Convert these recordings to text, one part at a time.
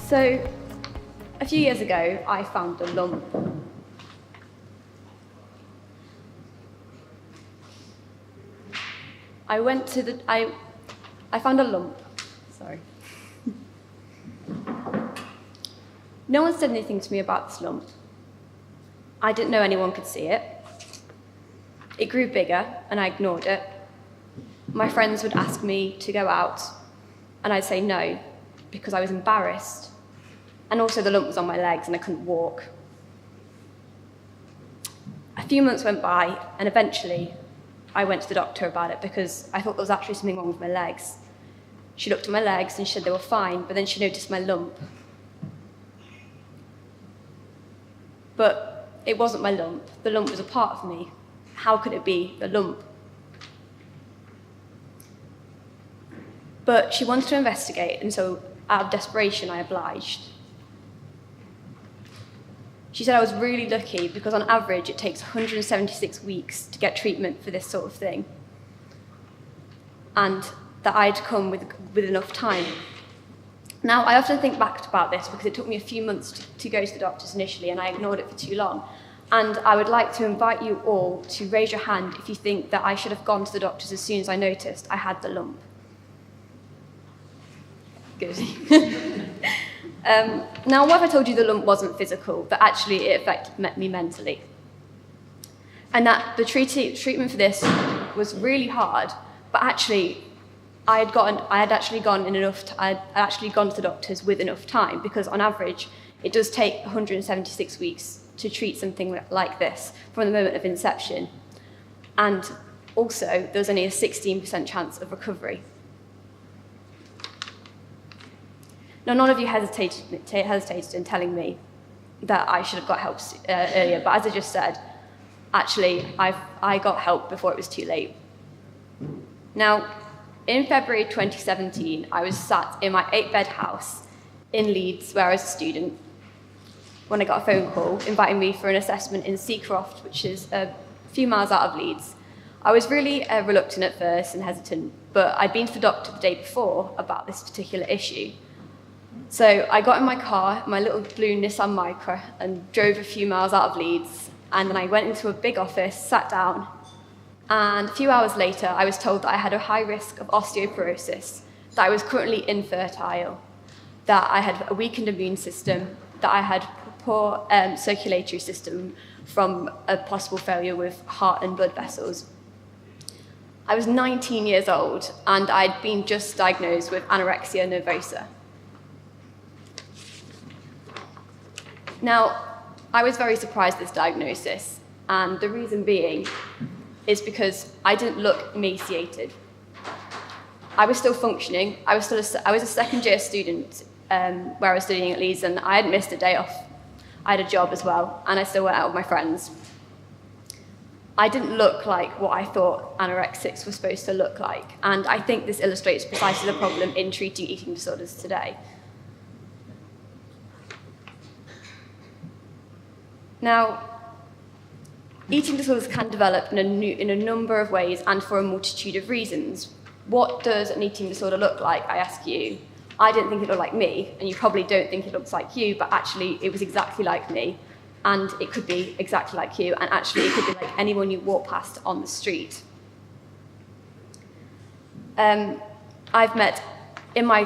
So, a few years ago, I found a lump. I found a lump, sorry. No one said anything to me about this lump. I didn't know anyone could see it. It grew bigger, and I ignored it. My friends would ask me to go out, and I'd say no, because I was embarrassed. And also the lump was on my legs, and I couldn't walk. A few months went by, and eventually I went to the doctor about it because I thought there was actually something wrong with my legs. She looked at my legs and she said they were fine, but then she noticed my lump. But it wasn't my lump. The lump was a part of me. How could it be a lump? But she wanted to investigate, and so out of desperation, I obliged. She said I was really lucky because on average it takes 176 weeks to get treatment for this sort of thing, and that I'd come with enough time. Now, I often think back about this because it took me a few months to go to the doctors initially, and I ignored it for too long. And I would like to invite you all to raise your hand if you think that I should have gone to the doctors as soon as I noticed I had the lump. Good. Now, what if I told you the lump wasn't physical, that actually it affected me mentally? And that the treatment for this was really hard, but actually I had actually gone to the doctors with enough time, because on average it does take 176 weeks to treat something like this from the moment of inception. And also there's only a 16% chance of recovery. Now, none of you hesitated in telling me that I should have got help earlier, but as I just said, actually, I got help before it was too late. Now, in February 2017, I was sat in my 8-bed house in Leeds, where I was a student, when I got a phone call inviting me for an assessment in Seacroft, which is a few miles out of Leeds. I was really reluctant at first and hesitant, but I'd been to the doctor the day before about this particular issue. So I got in my car, my little blue Nissan Micra, and drove a few miles out of Leeds. And then I went into a big office, sat down, and a few hours later, I was told that I had a high risk of osteoporosis, that I was currently infertile, that I had a weakened immune system, that I had poor circulatory system from a possible failure with heart and blood vessels. I was 19 years old, and I'd been just diagnosed with anorexia nervosa. Now, I was very surprised at this diagnosis, and the reason being is because I didn't look emaciated. I was still functioning. I was a second-year student where I was studying at Leeds, and I hadn't missed a day off. I had a job as well, and I still went out with my friends. I didn't look like what I thought anorexics were supposed to look like, and I think this illustrates precisely the problem in treating eating disorders today. Now, eating disorders can develop in a number of ways and for a multitude of reasons. What does an eating disorder look like, I ask you? I didn't think it looked like me, and you probably don't think it looks like you, but actually it was exactly like me, and it could be exactly like you, and actually it could be like anyone you walk past on the street. I've met, in my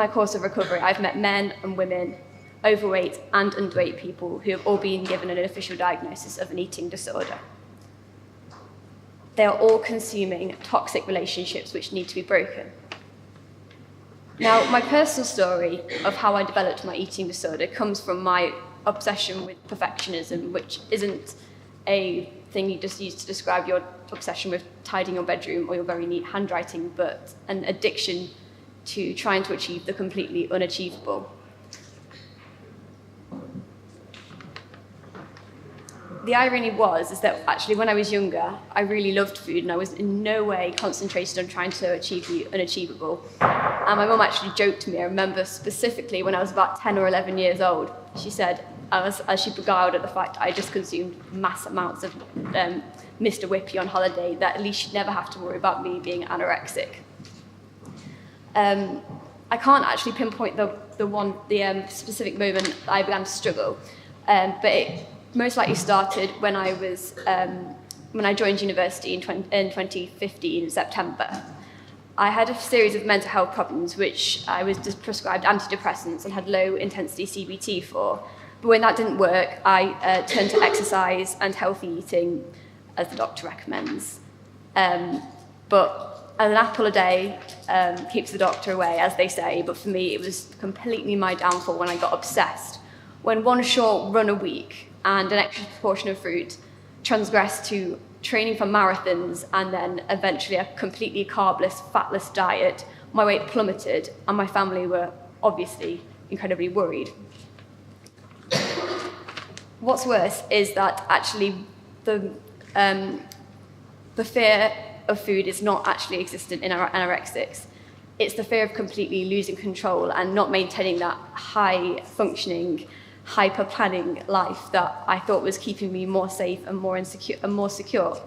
course of recovery, I've met men and women, overweight and underweight people who have all been given an official diagnosis of an eating disorder. They are all consuming toxic relationships which need to be broken. Now, my personal story of how I developed my eating disorder comes from my obsession with perfectionism, which isn't a thing you just use to describe your obsession with tidying your bedroom or your very neat handwriting, but an addiction to trying to achieve the completely unachievable. The irony is that actually when I was younger, I really loved food and I was in no way concentrated on trying to achieve the unachievable. And my mum actually joked to me, I remember specifically when I was about 10 or 11 years old, she said, as she beguiled at the fact I just consumed mass amounts of Mr. Whippy on holiday, that at least she'd never have to worry about me being anorexic. I can't actually pinpoint the specific moment that I began to struggle, but it most likely started when I joined university in 2015 in September. I had a series of mental health problems which I was just prescribed antidepressants and had low intensity CBT for. But when that didn't work, I turned to exercise and healthy eating, as the doctor recommends. But an apple a day keeps the doctor away, as they say. But for me, it was completely my downfall when I got obsessed. When one short run a week and an extra portion of fruit transgressed to training for marathons and then eventually a completely carbless, fatless diet, my weight plummeted and my family were obviously incredibly worried. What's worse is that actually the fear of food is not actually existent in anorexics. It's the fear of completely losing control and not maintaining that high-functioning, hyper-planning life that I thought was keeping me more safe and more secure.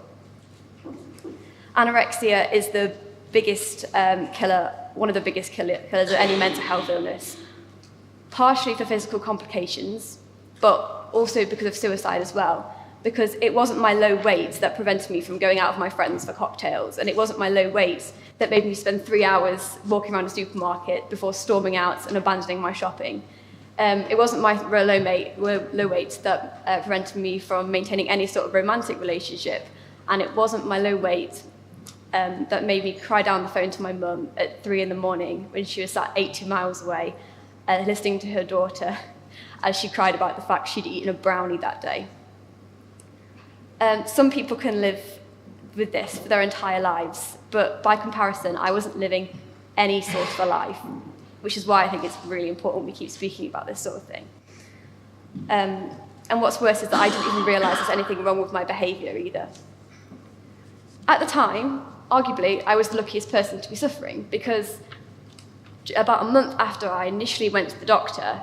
Anorexia is the biggest killer, one of the biggest killers of any mental health illness, partially for physical complications, but also because of suicide as well, because it wasn't my low weight that prevented me from going out with my friends for cocktails, and it wasn't my low weight that made me spend 3 hours walking around a supermarket before storming out and abandoning my shopping. It wasn't my low weight that prevented me from maintaining any sort of romantic relationship, and it wasn't my low weight that made me cry down the phone to my mum at 3 a.m. when she was sat 80 miles away, listening to her daughter as she cried about the fact she'd eaten a brownie that day. Some people can live with this for their entire lives, but by comparison, I wasn't living any sort of a life, which is why I think it's really important we keep speaking about this sort of thing. And what's worse is that I didn't even realise there's anything wrong with my behaviour either. At the time, arguably, I was the luckiest person to be suffering, because about a month after I initially went to the doctor,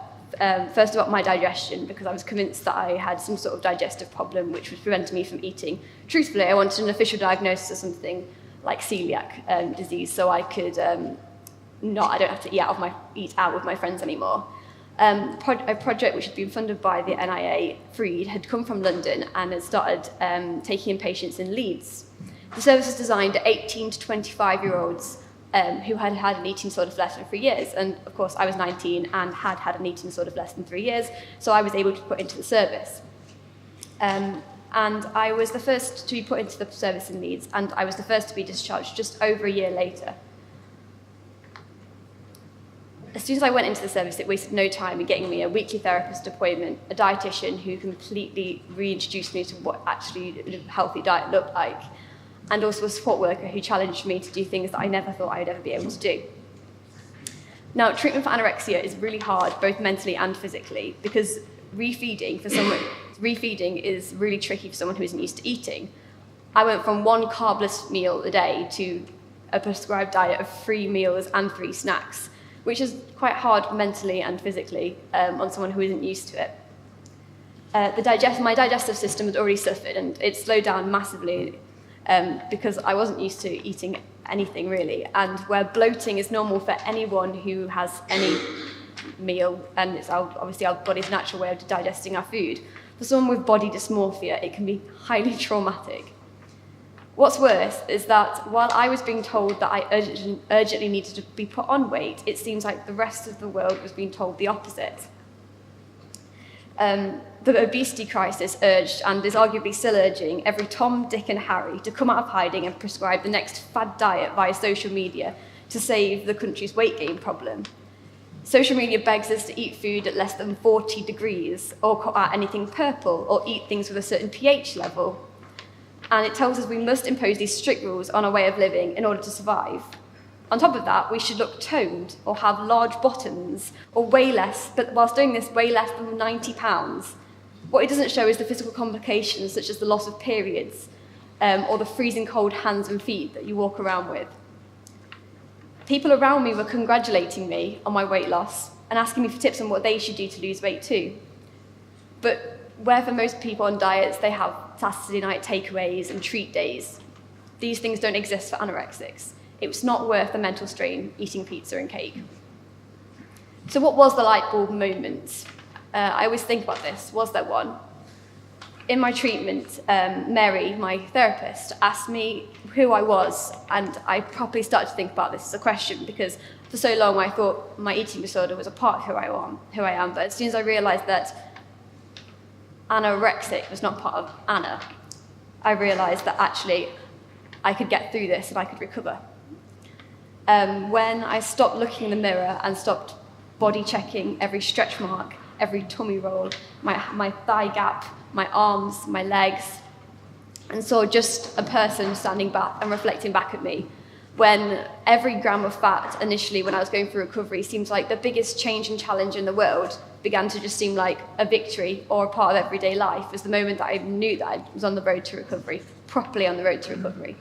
first about my digestion, because I was convinced that I had some sort of digestive problem which was preventing me from eating. Truthfully, I wanted an official diagnosis of something like celiac disease, so I could I don't have to eat out with my friends anymore. A project which had been funded by the NIA, Freed, had come from London and had started taking in patients in Leeds. The service was designed at 18 to 25-year-olds who had had an eating disorder for less than 3 years. And of course, I was 19 and had had an eating disorder for less than 3 years, so I was able to put into the service. And I was the first to be put into the service in Leeds, and I was the first to be discharged just over a year later. As soon as I went into the service, it wasted no time in getting me a weekly therapist appointment, a dietitian who completely reintroduced me to what actually a healthy diet looked like, and also a support worker who challenged me to do things that I never thought I would ever be able to do. Now, treatment for anorexia is really hard, both mentally and physically, because refeeding is really tricky for someone who isn't used to eating. I went from one carbless meal a day to a prescribed diet of 3 meals and 3 snacks, which is quite hard mentally and physically on someone who isn't used to it. My digestive system had already suffered, and it slowed down massively because I wasn't used to eating anything really. And where bloating is normal for anyone who has any meal, and it's obviously our body's natural way of digesting our food, for someone with body dysmorphia, it can be highly traumatic. What's worse is that while I was being told that I urgently needed to be put on weight, it seems like the rest of the world was being told the opposite. The obesity crisis urged, and is arguably still urging, every Tom, Dick and Harry to come out of hiding and prescribe the next fad diet via social media to save the country's weight gain problem. Social media begs us to eat food at less than 40 degrees, or cut out anything purple, or eat things with a certain pH level. And it tells us we must impose these strict rules on our way of living in order to survive. On top of that, we should look toned, or have large bottoms, or weigh less, but whilst doing this, weigh less than 90 pounds. What it doesn't show is the physical complications, such as the loss of periods, or the freezing cold hands and feet that you walk around with. People around me were congratulating me on my weight loss and asking me for tips on what they should do to lose weight too. But where for most people on diets, they have Saturday night takeaways and treat days, these things don't exist for anorexics. It was not worth the mental strain eating pizza and cake. So what was the light bulb moment? I always think about this. Was there one? In my treatment, Mary, my therapist, asked me who I was, and I properly started to think about this as a question, because for so long I thought my eating disorder was a part of who I am. But as soon as I realised that anorexic was not part of Anna, I realised that actually I could get through this and I could recover. When I stopped looking in the mirror and stopped body checking every stretch mark, every tummy roll, my thigh gap, my arms, my legs, and saw just a person standing back and reflecting back at me, when every gram of fat initially when I was going through recovery seemed like the biggest change and challenge in the world began to just seem like a victory or a part of everyday life, was the moment that I knew that I was on the road to recovery, properly on the road to recovery.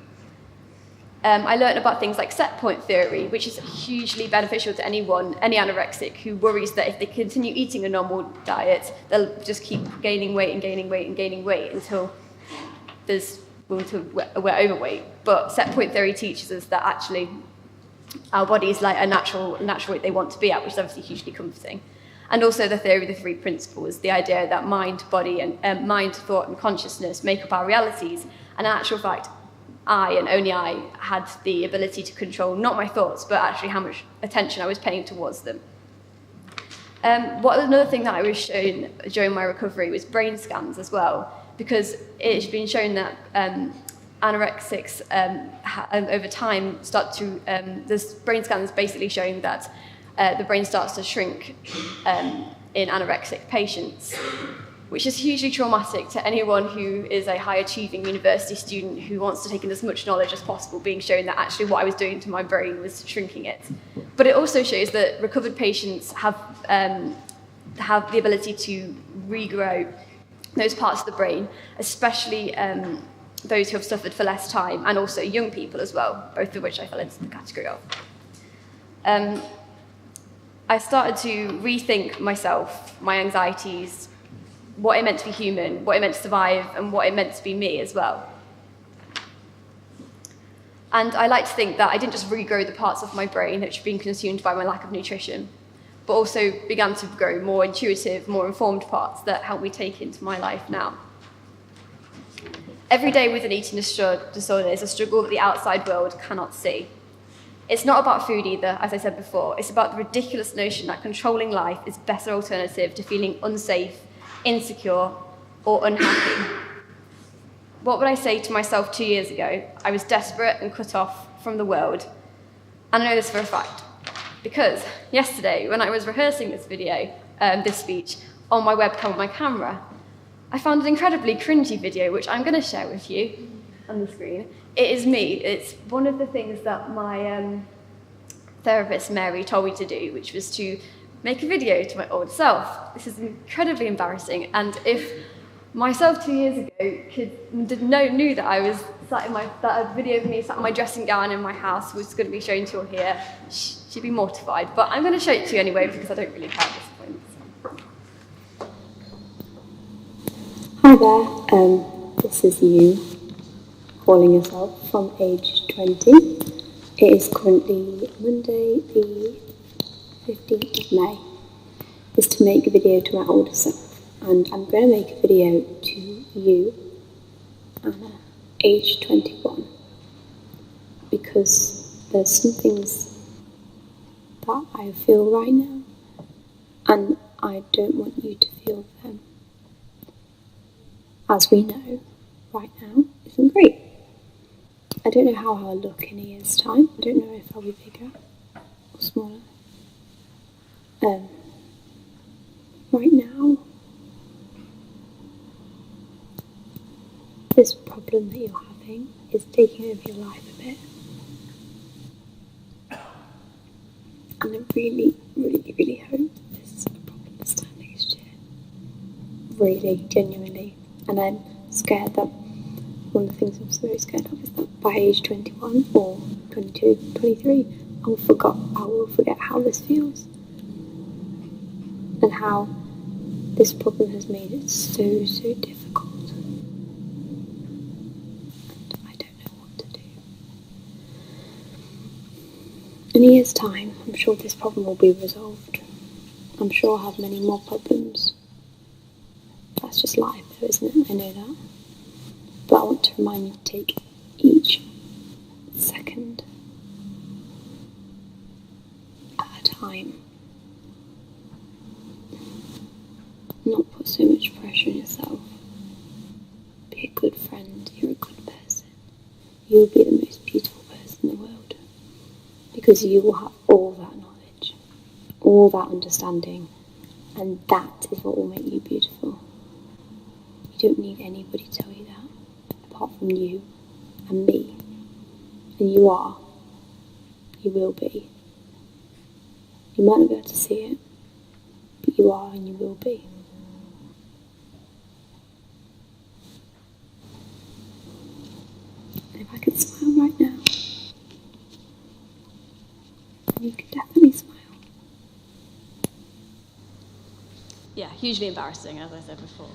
I learned about things like set point theory, which is hugely beneficial to any anorexic who worries that if they continue eating a normal diet, they'll just keep gaining weight and gaining weight and gaining weight until we're overweight. But set point theory teaches us that actually our body is like a natural weight they want to be at, which is obviously hugely comforting. And also the theory of the three principles, the idea that mind, body, and mind, thought, and consciousness make up our realities. And in actual fact, I, and only I, had the ability to control not my thoughts, but actually how much attention I was paying towards them. Another thing that I was shown during my recovery was brain scans as well, because it's been shown that anorexics over time start to, this brain scan is basically showing that the brain starts to shrink in anorexic patients, which is hugely traumatic to anyone who is a high-achieving university student who wants to take in as much knowledge as possible, being shown that actually what I was doing to my brain was shrinking it. But it also shows that recovered patients have the ability to regrow those parts of the brain, especially those who have suffered for less time, and also young people as well, both of which I fell into the category of. I started to rethink myself, my anxieties, what it meant to be human, what it meant to survive, and what it meant to be me as well. And I like to think that I didn't just regrow the parts of my brain which had been consumed by my lack of nutrition, but also began to grow more intuitive, more informed parts that help me take into my life now. Every day with an eating disorder is a struggle that the outside world cannot see. It's not about food either, as I said before. It's about the ridiculous notion that controlling life is a better alternative to feeling unsafe, insecure, or unhappy. What would I say to myself 2 years ago? I was desperate and cut off from the world. And I know this for a fact, because yesterday, when I was rehearsing this speech, on my webcam with my camera, I found an incredibly cringy video, which I'm going to share with you on the screen. It is me. It's one of the things that my therapist, Mary, told me to do, which was to make a video to my old self. This is incredibly embarrassing, and if myself 2 years ago knew that I was that a video of me sat in my dressing gown in my house was going to be shown to you here, she'd be mortified. But I'm going to show it to you anyway because I don't really care at this point. Hi there, this is you calling yourself from age 20. It is currently Monday the 15th of May. Is to make a video to my older self, and I'm going to make a video to you, Anna, age 21, because there's some things that I feel right now, and I don't want you to feel them. As we know, right now isn't great. I don't know how I'll look in a year's time. I don't know if I'll be bigger or smaller. Right now, this problem that you're having is taking over your life a bit. And I really, really, really hope this is a problem this time next year. Really, genuinely. And I'm scared that one of the things I'm so scared of is that by age 21 or 22, 23, I will forget how this feels. And how this problem has made it so difficult. And I don't know what to do. In a year's time, I'm sure this problem will be resolved. I'm sure I'll have many more problems. That's just life, though, isn't it? I know that. But I want to remind you to take each second at a time. Not put so much pressure on yourself. Be a good friend. You're a good person. You will be the most beautiful person in the world. Because you will have all that knowledge, all that understanding, and that is what will make you beautiful. You don't need anybody to tell you that, apart from you and me. And you are. You will be. You might not be able to see it, but you are and you will be. And if I could smile right now, you can definitely smile. Yeah, hugely embarrassing, as I said before.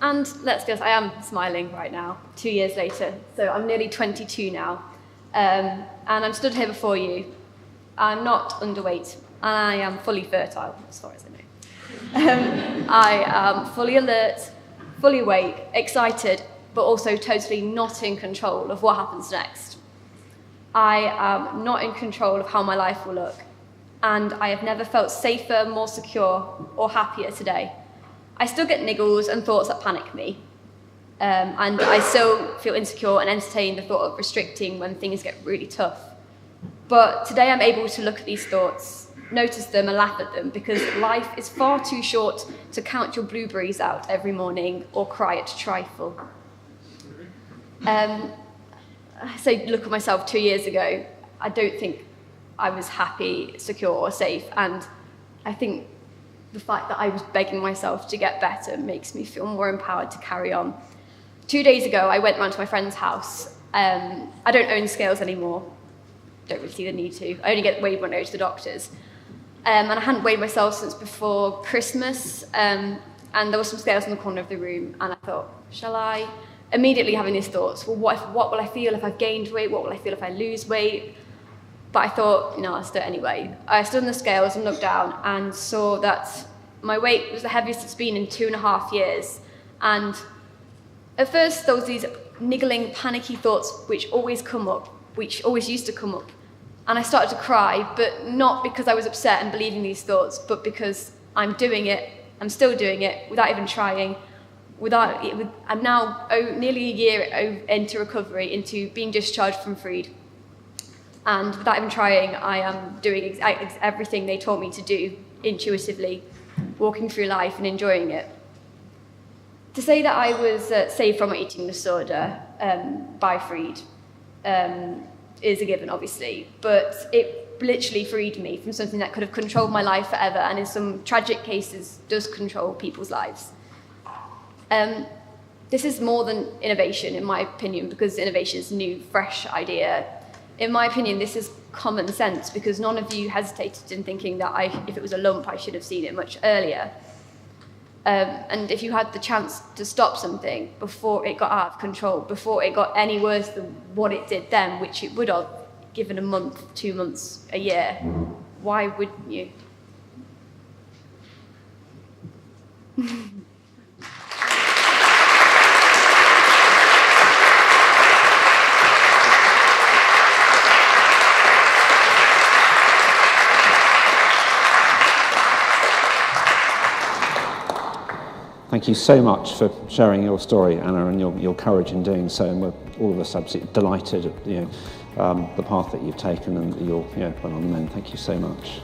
And let's be honest, I am smiling right now, 2 years later. So I'm nearly 22 now. And I'm stood here before you. I'm not underweight, and I am fully fertile, as far as I know. I am fully alert, fully awake, excited, but also totally not in control of what happens next. I am not in control of how my life will look, and I have never felt safer, more secure, or happier today. I still get niggles and thoughts that panic me, and I still feel insecure and entertain the thought of restricting when things get really tough. But today I'm able to look at these thoughts, notice them and laugh at them, because life is far too short to count your blueberries out every morning or cry at trifle. So look at myself 2 years ago. I don't think I was happy, secure or safe, and I think the fact that I was begging myself to get better makes me feel more empowered to carry on. 2 days ago I went round to my friend's house. I don't own scales anymore. Don't really see the need to. I only get weighed when I go to the doctors. And I hadn't weighed myself since before Christmas, and there were some scales in the corner of the room, and I thought, shall I? Immediately having these thoughts, well, what will I feel if I've gained weight? What will I feel if I lose weight? But I thought, I'll do it anyway. I stood on the scales and looked down and saw that my weight was the heaviest it's been in 2.5 years. And at first there was these niggling, panicky thoughts which always used to come up. And I started to cry, but not because I was upset and believing these thoughts, but because I'm doing it, I'm still doing it, without even trying. I'm now nearly a year into recovery, into being discharged from Freed. And without even trying, I am doing everything they taught me to do intuitively, walking through life and enjoying it. To say that I was saved from my eating disorder by Freed is a given, obviously, but it literally freed me from something that could have controlled my life forever, and in some tragic cases does control people's lives. This is more than innovation, in my opinion, because innovation is a new, fresh idea. In my opinion, this is common sense, because none of you hesitated in thinking that if it was a lump, I should have seen it much earlier. And if you had the chance to stop something before it got out of control, before it got any worse than what it did then, which it would have, given a month, 2 months, a year, why wouldn't you? Thank you so much for sharing your story, Anna, and your courage in doing so. And we're all of us absolutely delighted at the path that you've taken and your well on the men. Thank you so much.